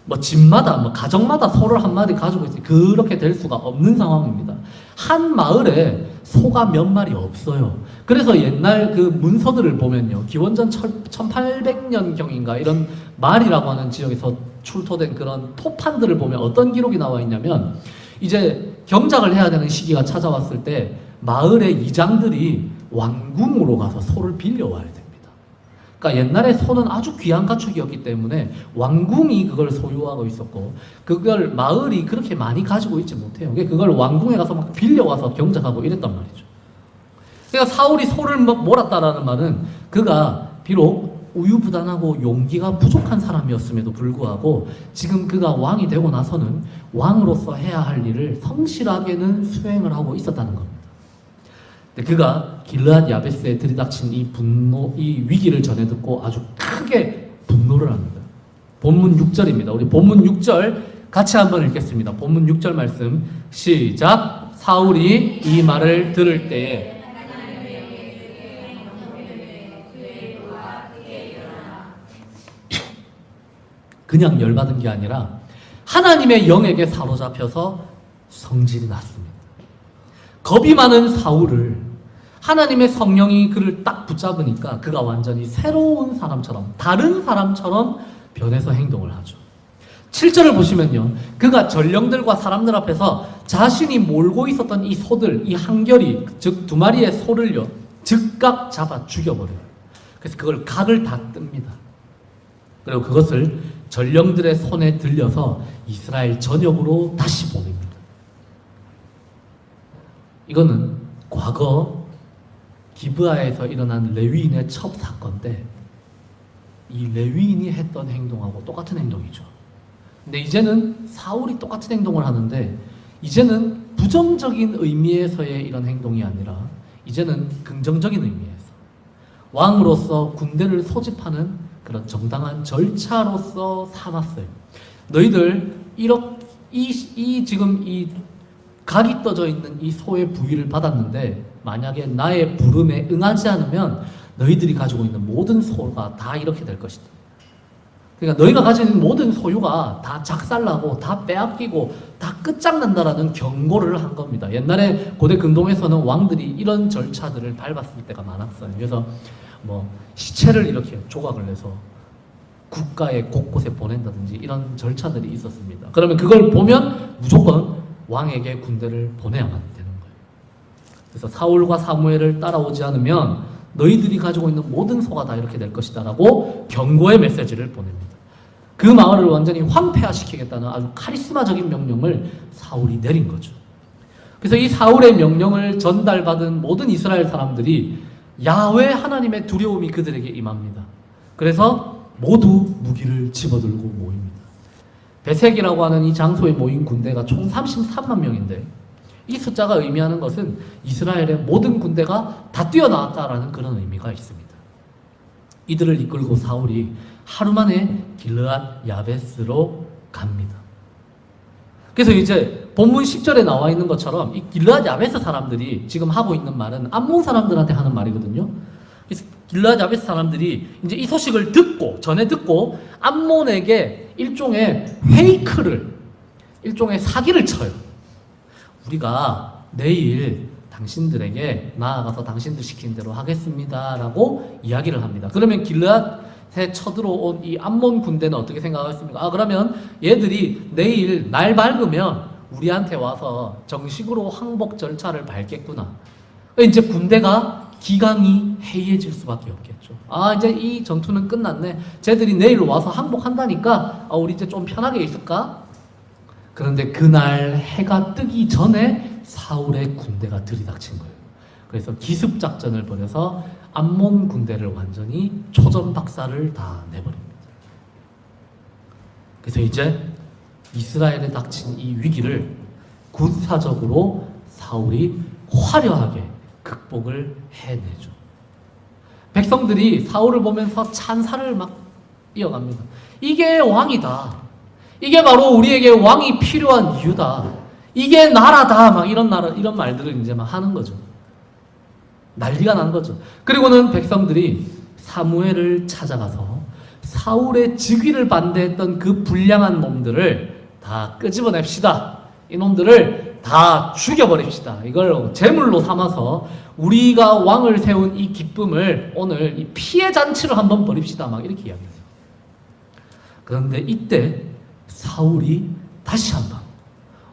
뭐 집마다, 뭐 가정마다 소를 한 마리 가지고 있어요. 그렇게 될 수가 없는 상황입니다. 한 마을에 소가 몇 마리 없어요. 그래서 옛날 그 문서들을 보면요, 기원전 1800년경인가 이런 말이라고 하는 지역에서 출토된 그런 토판들을 보면 어떤 기록이 나와 있냐면, 이제 경작을 해야 되는 시기가 찾아왔을 때 마을의 이장들이 왕궁으로 가서 소를 빌려와야 됩니다. 그러니까 옛날에 소는 아주 귀한 가축이었기 때문에 왕궁이 그걸 소유하고 있었고, 그걸 마을이 그렇게 많이 가지고 있지 못해요. 그걸 왕궁에 가서 막 빌려와서 경작하고 이랬단 말이죠. 그러니까 사울이 소를 몰았다라는 말은 그가 비록 우유부단하고 용기가 부족한 사람이었음에도 불구하고 지금 그가 왕이 되고 나서는 왕으로서 해야 할 일을 성실하게는 수행을 하고 있었다는 겁니다. 근데 그가 길르앗 야베스에 들이닥친 이 분노, 이 위기를 전해 듣고 아주 크게 분노를 합니다. 본문 6절입니다. 우리 본문 6절 같이 한번 읽겠습니다. 본문 6절 말씀 시작. 사울이 이 말을 들을 때에 그냥 열받은 게 아니라 하나님의 영에게 사로잡혀서 성질이 났습니다. 겁이 많은 사울을 하나님의 성령이 그를 딱 붙잡으니까 그가 완전히 새로운 사람처럼, 다른 사람처럼 변해서 행동을 하죠. 7절을 보시면요, 그가 전령들과 사람들 앞에서 자신이 몰고 있었던 이 소들, 이 한결이, 즉 2마리의 소를요 즉각 잡아 죽여버려요. 그래서 그걸 각을 다 뜹니다. 그리고 그것을 전령들의 손에 들려서 이스라엘 전역으로 다시 보냅니다. 이거는 과거 기브아에서 일어난 레위인의 첫 사건인데, 이 레위인이 했던 행동하고 똑같은 행동이죠. 근데 이제는 사울이 똑같은 행동을 하는데, 이제는 부정적인 의미에서의 이런 행동이 아니라 이제는 긍정적인 의미에서 왕으로서 군대를 소집하는 그런 정당한 절차로서 삼았어요. 너희들 지금 이 각이 떠져 있는 이 소의 부위를 받았는데 만약에 나의 부름에 응하지 않으면 너희들이 가지고 있는 모든 소가 다 이렇게 될 것이다. 그러니까 너희가 가지고 있는 모든 소유가 다 작살나고 다 빼앗기고 다 끝장난다라는 경고를 한 겁니다. 옛날에 고대 근동에서는 왕들이 이런 절차들을 밟았을 때가 많았어요. 그래서 시체를 이렇게 조각을 내서 국가의 곳곳에 보낸다든지 이런 절차들이 있었습니다. 그러면 그걸 보면 무조건 왕에게 군대를 보내야만 되는 거예요. 그래서 사울과 사무엘을 따라오지 않으면 너희들이 가지고 있는 모든 소가 다 이렇게 될 것이다 라고 경고의 메시지를 보냅니다. 그 마을을 완전히 황폐화시키겠다는 아주 카리스마적인 명령을 사울이 내린 거죠. 그래서 이 사울의 명령을 전달받은 모든 이스라엘 사람들이 야훼 하나님의 두려움이 그들에게 임합니다. 그래서 모두 무기를 집어들고 모입니다. 베색이라고 하는 이 장소에 모인 군대가 총 33만 명인데 이 숫자가 의미하는 것은 이스라엘의 모든 군대가 다 뛰어나왔다라는 그런 의미가 있습니다. 이들을 이끌고 사울이 하루 만에 길르앗 야베스로 갑니다. 그래서 이제 본문 10절에 나와 있는 것처럼 이 길르앗 야베스 사람들이 지금 하고 있는 말은 암몬 사람들한테 하는 말이거든요. 그래서 길르앗 야베스 사람들이 이제 이 소식을 전해 듣고 암몬에게 일종의 일종의 사기를 쳐요. 우리가 내일 당신들에게 나아가서 당신들 시킨 대로 하겠습니다라고 이야기를 합니다. 그러면 길르앗에 쳐들어온 이 암몬 군대는 어떻게 생각하겠습니까? 그러면 얘들이 내일 날 밝으면 우리한테 와서 정식으로 항복 절차를 밟겠구나. 이제 군대가 기강이 해이해질 수밖에 없겠죠. 이제 이 전투는 끝났네. 쟤들이 내일 와서 항복한다니까 우리 이제 좀 편하게 있을까? 그런데 그날 해가 뜨기 전에 사울의 군대가 들이닥친 거예요. 그래서 기습작전을 벌여서 암몬 군대를 완전히 초전박살을 다 내버립니다. 그래서 이제 이스라엘에 닥친 이 위기를 군사적으로 사울이 화려하게 극복을 해내죠. 백성들이 사울을 보면서 찬사를 막 이어갑니다. 이게 왕이다. 이게 바로 우리에게 왕이 필요한 이유다. 이게 나라다. 막 이런 말들을 이제 막 하는 거죠. 난리가 난 거죠. 그리고는 백성들이 사무엘을 찾아가서 사울의 즉위를 반대했던 그 불량한 놈들을 다 끄집어냅시다. 이놈들을 다 죽여버립시다. 이걸 제물로 삼아서 우리가 왕을 세운 이 기쁨을 오늘 이 피해 잔치를 한번 벌입시다. 막 이렇게 이야기해요. 그런데 이때 사울이 다시 한번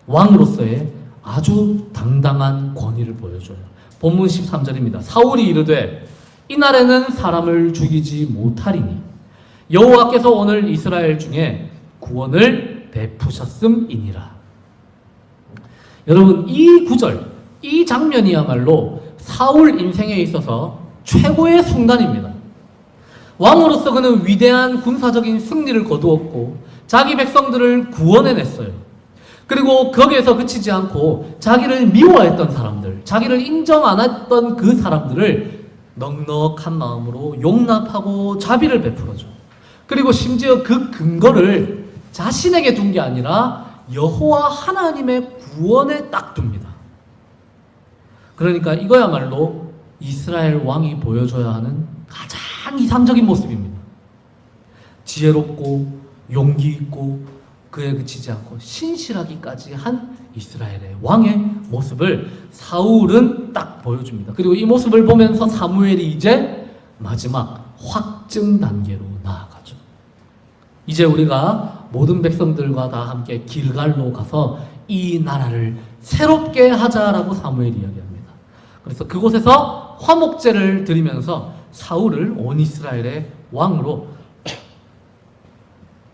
왕으로서의 아주 당당한 권위를 보여줘요. 본문 13절입니다. 사울이 이르되 이날에는 사람을 죽이지 못하리니 여호와께서 오늘 이스라엘 중에 구원을 베푸셨음이니라. 여러분, 이 구절, 이 장면이야말로 사울 인생에 있어서 최고의 순간입니다. 왕으로서 그는 위대한 군사적인 승리를 거두었고 자기 백성들을 구원해냈어요. 그리고 거기에서 그치지 않고 자기를 미워했던 사람들, 자기를 인정 안 했던 그 사람들을 넉넉한 마음으로 용납하고 자비를 베풀어줘. 그리고 심지어 그 근거를 자신에게 둔 게 아니라 여호와 하나님의 구원에 딱 둡니다. 그러니까 이거야말로 이스라엘 왕이 보여줘야 하는 가장 이상적인 모습입니다. 지혜롭고 용기 있고 그에 그치지 않고 신실하기까지 한 이스라엘의 왕의 모습을 사울은 딱 보여줍니다. 그리고 이 모습을 보면서 사무엘이 이제 마지막 확증 단계로 나아가죠. 이제 우리가 모든 백성들과 다 함께 길갈로 가서 이 나라를 새롭게 하자라고 사무엘이 이야기합니다. 그래서 그곳에서 화목제를 드리면서 사울을 온 이스라엘의 왕으로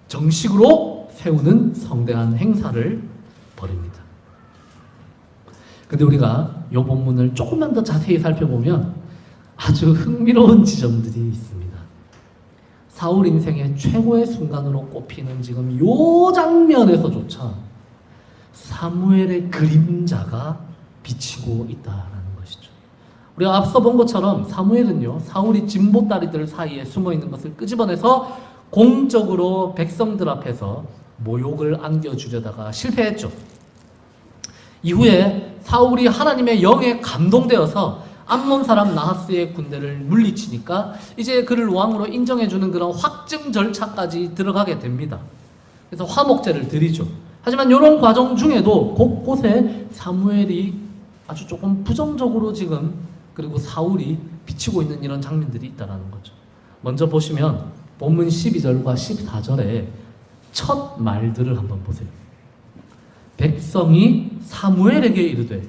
정식으로 세우는 성대한 행사를 벌입니다. 근데 우리가 이 본문을 조금만 더 자세히 살펴보면 아주 흥미로운 지점들이 있습니다. 사울 인생의 최고의 순간으로 꼽히는 지금 이 장면에서조차 사무엘의 그림자가 비치고 있다라는 것이죠. 우리가 앞서 본 것처럼 사무엘은요, 사울이 진보다리들 사이에 숨어 있는 것을 끄집어내서 공적으로 백성들 앞에서 모욕을 안겨주려다가 실패했죠. 이후에 사울이 하나님의 영에 감동되어서 암몬 사람 나하스의 군대를 물리치니까 이제 그를 왕으로 인정해주는 그런 확증 절차까지 들어가게 됩니다. 그래서 화목제를 드리죠. 하지만 이런 과정 중에도 곳곳에 사무엘이 아주 조금 부정적으로 지금 그리고 사울이 비치고 있는 이런 장면들이 있다는 거죠. 먼저 보시면 본문 12절과 14절에 첫 말들을 한번 보세요. 백성이 사무엘에게 이르되,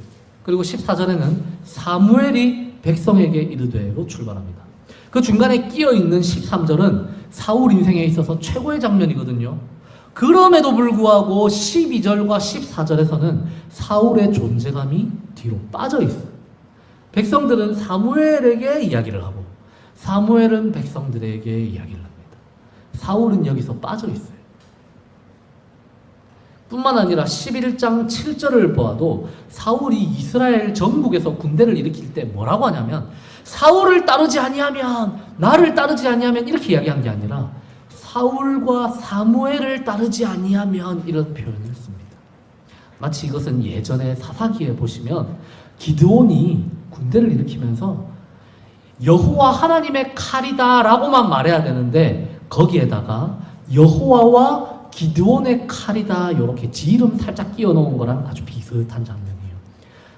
그리고 14절에는 사무엘이 백성에게 이르되로 출발합니다. 그 중간에 끼어있는 13절은 사울 인생에 있어서 최고의 장면이거든요. 그럼에도 불구하고 12절과 14절에서는 사울의 존재감이 뒤로 빠져 있어요. 백성들은 사무엘에게 이야기를 하고 사무엘은 백성들에게 이야기를 합니다. 사울은 여기서 빠져 있어요. 뿐만 아니라 11장 7절을 보아도 사울이 이스라엘 전국에서 군대를 일으킬 때 뭐라고 하냐면 사울을 따르지 아니하면, 나를 따르지 아니하면 이렇게 이야기한 게 아니라 사울과 사무엘을 따르지 아니하면 이런 표현을 씁니다. 마치 이것은 예전에 사사기에 보시면 기드온이 군대를 일으키면서 여호와 하나님의 칼이다 라고만 말해야 되는데 거기에다가 여호와와 기드온의 칼이다 이렇게 지 이름 살짝 끼워 놓은 거랑 아주 비슷한 장면이에요.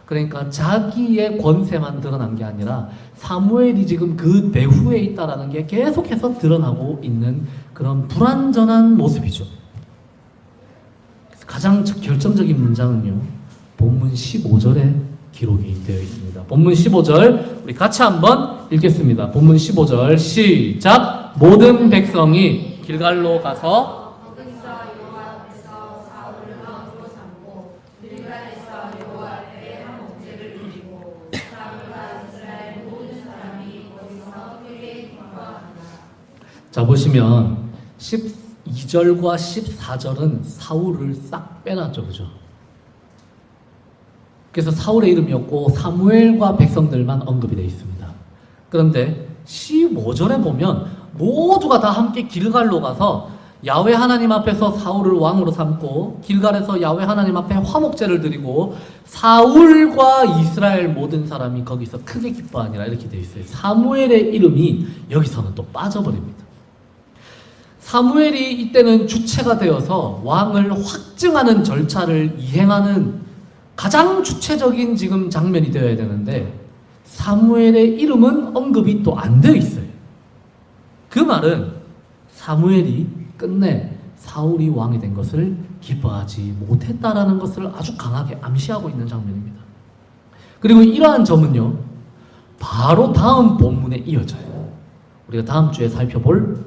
그러니까 자기의 권세만 드러난 게 아니라 사무엘이 지금 그 배후에 있다라는 게 계속해서 드러나고 있는 그런 불완전한 모습이죠. 가장 결정적인 문장은요, 본문 15절에 기록이 되어 있습니다. 본문 15절 우리 같이 한번 읽겠습니다. 본문 15절 시작. 모든 백성이 길갈로 가서 자, 보시면 12절과 14절은 사울을 싹 빼놨죠. 그죠? 그래서 사울의 이름이 없고 사무엘과 백성들만 언급이 되어 있습니다. 그런데 15절에 보면 모두가 다 함께 길갈로 가서 야훼 하나님 앞에서 사울을 왕으로 삼고 길갈에서 야훼 하나님 앞에 화목제를 드리고 사울과 이스라엘 모든 사람이 거기서 크게 기뻐하니라 이렇게 되어 있어요. 사무엘의 이름이 여기서는 또 빠져버립니다. 사무엘이 이때는 주체가 되어서 왕을 확증하는 절차를 이행하는 가장 주체적인 지금 장면이 되어야 되는데 사무엘의 이름은 언급이 또 안 되어 있어요. 그 말은 사무엘이 끝내 사울이 왕이 된 것을 기뻐하지 못했다라는 것을 아주 강하게 암시하고 있는 장면입니다. 그리고 이러한 점은요, 바로 다음 본문에 이어져요. 우리가 다음 주에 살펴볼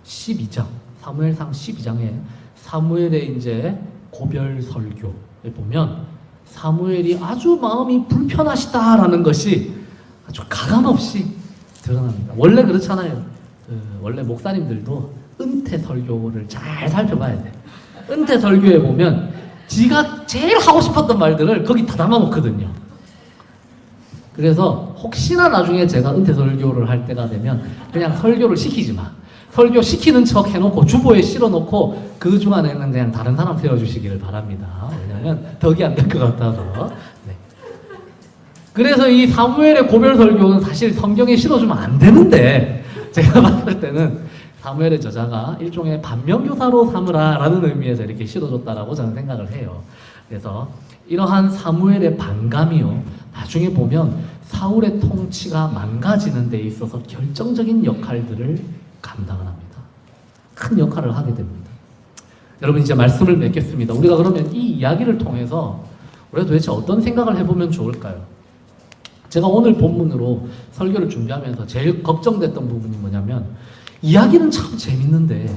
12장, 사무엘상 12장에 사무엘의 이제 고별 설교에 보면 사무엘이 아주 마음이 불편하시다라는 것이 아주 가감없이 드러납니다. 원래 그렇잖아요. 원래 목사님들도 은퇴 설교를 잘 살펴봐야 돼. 은퇴 설교에 보면 지가 제일 하고 싶었던 말들을 거기 다 담아놓거든요. 그래서 혹시나 나중에 제가 은퇴 설교를 할 때가 되면 그냥 설교를 시키지 마. 설교 시키는 척 해놓고 주보에 실어놓고 그 중간에는 그냥 다른 사람 세워주시기를 바랍니다. 왜냐면 덕이 안 될 것 같아서. 네. 그래서 이 사무엘의 고별 설교는 사실 성경에 실어주면 안 되는데 제가 봤을 때는 사무엘의 저자가 일종의 반면교사로 삼으라라는 의미에서 이렇게 실어줬다라고 저는 생각을 해요. 그래서 이러한 사무엘의 반감이요, 나중에 보면 사울의 통치가 망가지는 데 있어서 결정적인 역할들을 감당을 합니다. 큰 역할을 하게 됩니다. 여러분, 이제 말씀을 맺겠습니다. 우리가 그러면 이 이야기를 통해서 우리가 도대체 어떤 생각을 해보면 좋을까요? 제가 오늘 본문으로 설교를 준비하면서 제일 걱정됐던 부분이 뭐냐면, 이야기는 참 재밌는데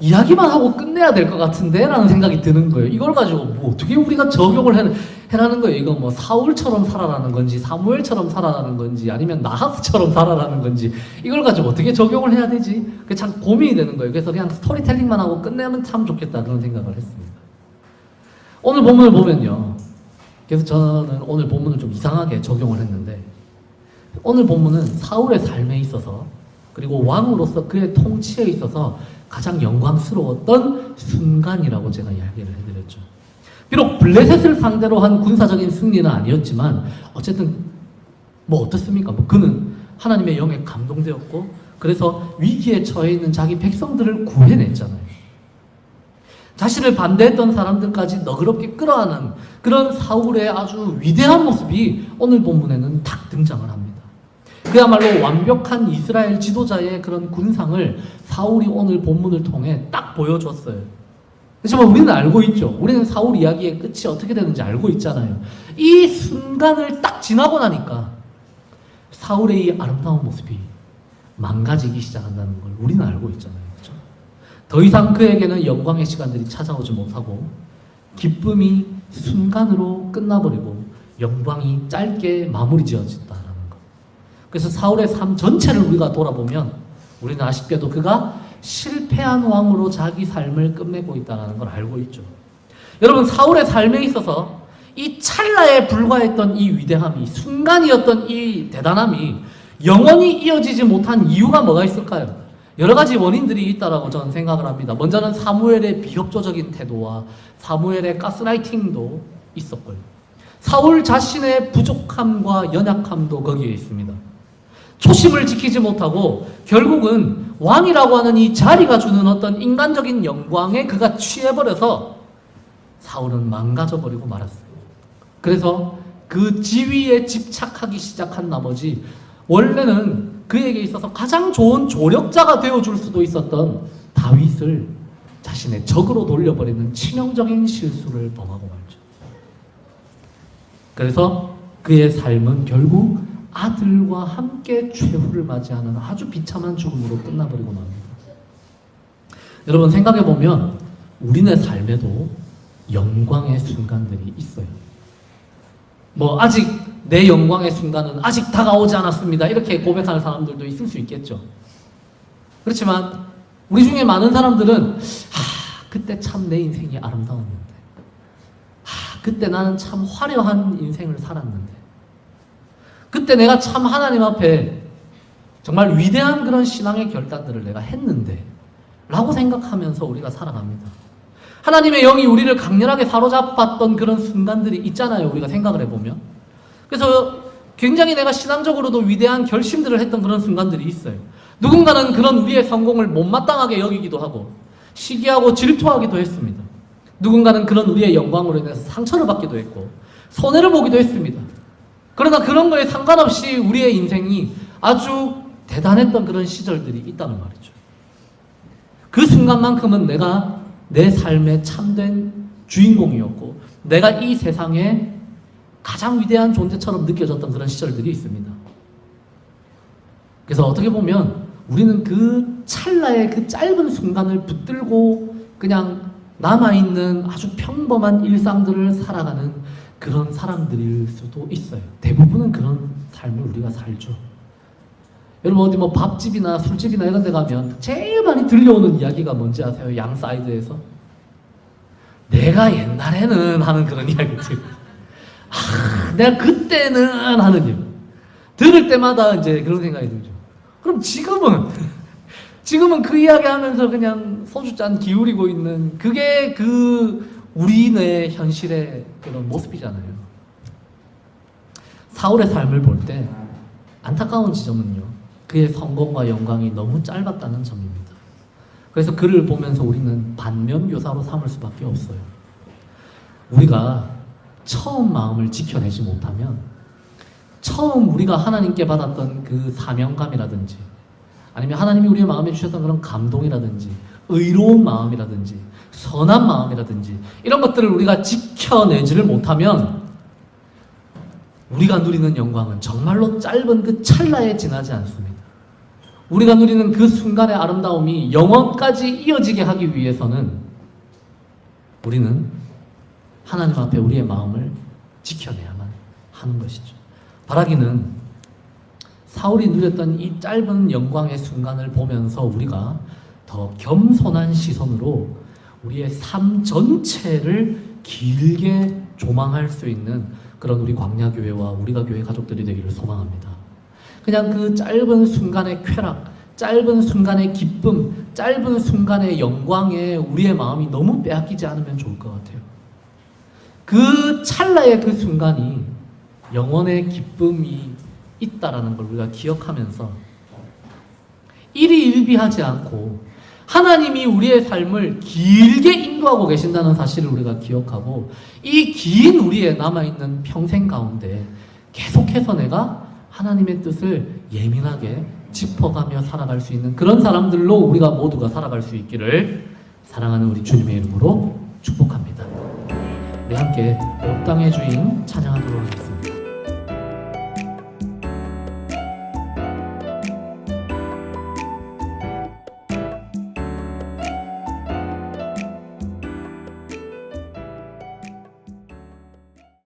이야기만 하고 끝내야 될 것 같은데 라는 생각이 드는 거예요. 이걸 가지고 뭐 어떻게 우리가 적용을 해라는 거예요. 이거 뭐 사울처럼 살아라는 건지 사무엘처럼 살아라는 건지 아니면 나하스처럼 살아라는 건지 이걸 가지고 어떻게 적용을 해야 되지? 그게 참 고민이 되는 거예요. 그래서 그냥 스토리텔링만 하고 끝내면 참 좋겠다 그런 생각을 했습니다. 오늘 본문을 보면요, 그래서 저는 오늘 본문을 좀 이상하게 적용을 했는데, 오늘 본문은 사울의 삶에 있어서 그리고 왕으로서 그의 통치에 있어서 가장 영광스러웠던 순간이라고 제가 이야기를 해드렸죠. 비록 블레셋을 상대로 한 군사적인 승리는 아니었지만 어쨌든 뭐 어떻습니까? 뭐 그는 하나님의 영에 감동되었고 그래서 위기에 처해 있는 자기 백성들을 구해냈잖아요. 자신을 반대했던 사람들까지 너그럽게 끌어안은 그런 사울의 아주 위대한 모습이 오늘 본문에는 딱 등장을 합니다. 그야말로 완벽한 이스라엘 지도자의 그런 군상을 사울이 오늘 본문을 통해 딱 보여줬어요. 하지만 우리는 알고 있죠. 우리는 사울 이야기의 끝이 어떻게 되는지 알고 있잖아요. 이 순간을 딱 지나고 나니까 사울의 이 아름다운 모습이 망가지기 시작한다는 걸 우리는 알고 있잖아요. 그렇죠? 더 이상 그에게는 영광의 시간들이 찾아오지 못하고 기쁨이 순간으로 끝나버리고 영광이 짧게 마무리 지어진다. 그래서 사울의 삶 전체를 우리가 돌아보면 우리는 아쉽게도 그가 실패한 왕으로 자기 삶을 끝내고 있다는 걸 알고 있죠. 여러분, 사울의 삶에 있어서 이 찰나에 불과했던 이 위대함이, 순간이었던 이 대단함이 영원히 이어지지 못한 이유가 뭐가 있을까요? 여러 가지 원인들이 있다고 저는 생각을 합니다. 먼저는 사무엘의 비협조적인 태도와 사무엘의 가스라이팅도 있었고요. 사울 자신의 부족함과 연약함도 거기에 있습니다. 초심을 지키지 못하고 결국은 왕이라고 하는 이 자리가 주는 어떤 인간적인 영광에 그가 취해버려서 사울은 망가져버리고 말았어요. 그래서 그 지위에 집착하기 시작한 나머지 원래는 그에게 있어서 가장 좋은 조력자가 되어줄 수도 있었던 다윗을 자신의 적으로 돌려버리는 치명적인 실수를 범하고 말죠. 그래서 그의 삶은 결국 아들과 함께 최후를 맞이하는 아주 비참한 죽음으로 끝나버리고 맙니다. 여러분, 생각해보면 우리네 삶에도 영광의 순간들이 있어요. 뭐 아직 내 영광의 순간은 아직 다가오지 않았습니다 이렇게 고백하는 사람들도 있을 수 있겠죠. 그렇지만 우리 중에 많은 사람들은 그때 참 내 인생이 아름다웠는데, 그때 나는 참 화려한 인생을 살았는데, 그때 내가 참 하나님 앞에 정말 위대한 그런 신앙의 결단들을 내가 했는데 라고 생각하면서 우리가 살아갑니다. 하나님의 영이 우리를 강렬하게 사로잡았던 그런 순간들이 있잖아요. 우리가 생각을 해보면. 그래서 굉장히 내가 신앙적으로도 위대한 결심들을 했던 그런 순간들이 있어요. 누군가는 그런 우리의 성공을 못마땅하게 여기기도 하고 시기하고 질투하기도 했습니다. 누군가는 그런 우리의 영광으로 인해서 상처를 받기도 했고 손해를 보기도 했습니다. 그러나 그런 거에 상관없이 우리의 인생이 아주 대단했던 그런 시절들이 있다는 말이죠. 그 순간만큼은 내가 내 삶의 참된 주인공이었고 내가 이 세상에 가장 위대한 존재처럼 느껴졌던 그런 시절들이 있습니다. 그래서 어떻게 보면 우리는 그 찰나의 그 짧은 순간을 붙들고 그냥 남아있는 아주 평범한 일상들을 살아가는 그런 사람들일 수도 있어요. 대부분은 그런 삶을 우리가 살죠. 여러분 어디 뭐 밥집이나 술집이나 이런 데 가면 제일 많이 들려오는 이야기가 뭔지 아세요? 양 사이드에서 내가 옛날에는 하는 그런 이야기들. 내가 그때는 하는 일. 들을 때마다 이제 그런 생각이 들죠. 그럼 지금은 그 이야기 하면서 그냥 소주잔 기울이고 있는 그게 그 우리네 현실의 그런 모습이잖아요. 사울의 삶을 볼 때 안타까운 지점은요, 그의 성공과 영광이 너무 짧았다는 점입니다. 그래서 그를 보면서 우리는 반면교사로 삼을 수밖에 없어요. 우리가 처음 마음을 지켜내지 못하면 처음 우리가 하나님께 받았던 그 사명감이라든지 아니면 하나님이 우리의 마음에 주셨던 그런 감동이라든지 의로운 마음이라든지 선한 마음이라든지 이런 것들을 우리가 지켜내지를 못하면 우리가 누리는 영광은 정말로 짧은 그 찰나에 지나지 않습니다. 우리가 누리는 그 순간의 아름다움이 영원까지 이어지게 하기 위해서는 우리는 하나님 앞에 우리의 마음을 지켜내야만 하는 것이죠. 바라기는 사울이 누렸던 이 짧은 영광의 순간을 보면서 우리가 더 겸손한 시선으로 우리의 삶 전체를 길게 조망할 수 있는 그런 우리 광야교회와 우리가 교회 가족들이 되기를 소망합니다. 그냥 그 짧은 순간의 쾌락, 짧은 순간의 기쁨, 짧은 순간의 영광에 우리의 마음이 너무 빼앗기지 않으면 좋을 것 같아요. 그 찰나의 그 순간이 영원의 기쁨이 있다라는 걸 우리가 기억하면서 일희일비하지 않고 하나님이 우리의 삶을 길게 인도하고 계신다는 사실을 우리가 기억하고 이 긴 우리의 남아있는 평생 가운데 계속해서 내가 하나님의 뜻을 예민하게 짚어가며 살아갈 수 있는 그런 사람들로 우리가 모두가 살아갈 수 있기를 사랑하는 우리 주님의 이름으로 축복합니다. 우리 함께 온 땅의 주인 찬양하도록 하겠습니다.